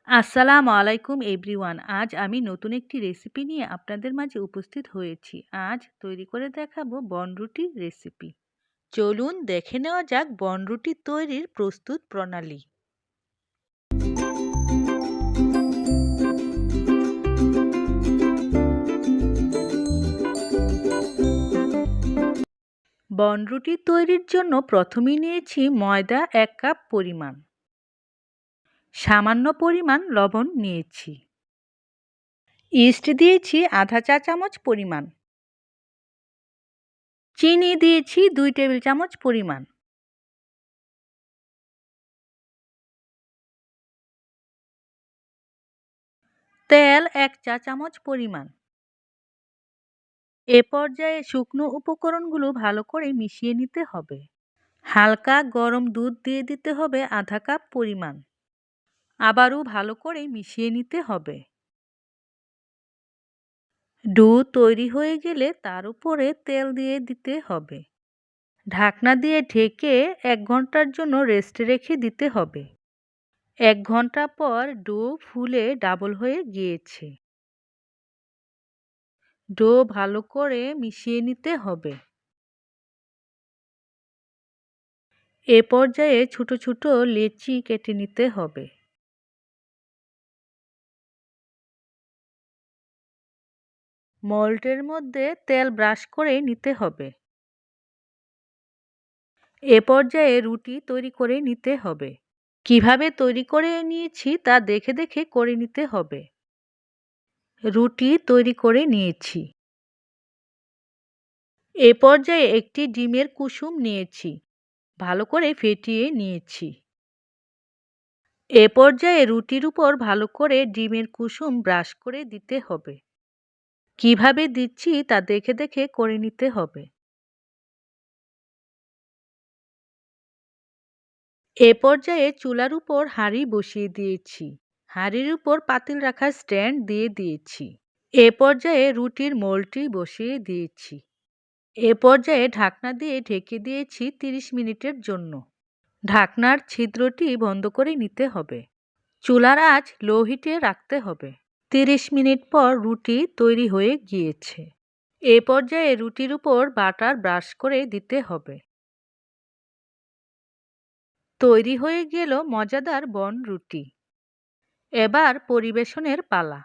আসসালামু আলাইকুম এভরিওয়ান। আজ আমি নতুন একটি রেসিপি নিয়ে আপনাদের মাঝে উপস্থিত হয়েছি। আজ তৈরি করে দেখাবো বনরুটির রেসিপি। চলুন দেখে নেওয়া যাক বনরুটি তৈরির প্রস্তুত প্রণালী। বনরুটি তৈরির জন্য প্রথমেই নিয়েছি ময়দা 1 কাপ পরিমাণ। সামান্য পরিমাণ লবণ নিয়েছি। ইস্ট দিয়েছি আধা চা চামচ পরিমাণ। চিনি দিয়েছি 2 টেবিল চামচ পরিমাণ। তেল 1 চা চামচ পরিমাণ। এ পর্যায়ে শুকনো উপকরণগুলো ভালো করে মিশিয়ে নিতে হবে। হালকা গরম দুধ দিয়ে দিতে হবে আধা কাপ পরিমাণ। আবারও ভালো করে মিশিয়ে নিতে হবে। ডো তৈরি হয়ে গেলে তার উপরে তেল দিয়ে দিতে হবে। ঢাকনা দিয়ে ঢেকে 1 ঘন্টার জন্য রেস্টে রেখে দিতে হবে। 1 ঘন্টা পর ডো ফুলে ডাবল হয়ে গিয়েছে। ডো ভালো করে মিশিয়ে নিতে হবে। এ পর্যায়ে ছোট ছোট লেচি কেটে নিতে হবে। মোল্ডের মধ্যে তেল ব্রাশ করে নিতে হবে। এ পর্যায়ে রুটি তৈরি করে নিতে হবে। কিভাবে তৈরি করে নিয়েছি তা দেখে দেখে করে নিতে হবে। রুটি তৈরি করে নিয়েছি। এ পর্যায়ে একটি ডিমের কুসুম নিয়েছি। ভালো করে ফেটিয়ে নিয়েছি। এ পর্যায়ে রুটির উপর ভালো করে ডিমের কুসুম ব্রাশ করে দিতে হবে। কিভাবে দিচ্ছি তা দেখে দেখে করে নিতে হবে। এ পর্যায়ে চুলার উপর হাঁড়ি বসিয়ে দিয়েছি। হাঁড়ির উপর পাতিল রাখার স্ট্যান্ড দিয়ে দিয়েছি। এ পর্যায়ে রুটির মোল্ডটি বসিয়ে দিয়েছি। এ পর্যায়ে ঢাকনা দিয়ে ঢেকে দিয়েছি 30 মিনিটের জন্য। ঢাকনার ছিদ্রটি বন্ধ করে নিতে হবে। চুলার আঁচ লো হিটে রাখতে হবে। 30 মিনিট পর রুটি তৈরি হয়ে গিয়েছে। এ পর্যায়ে রুটির উপর বাটার ব্রাশ করে দিতে হবে। তৈরি হয়ে গেল মজাদার বনরুটি। এবার পরিবেশনের পালা।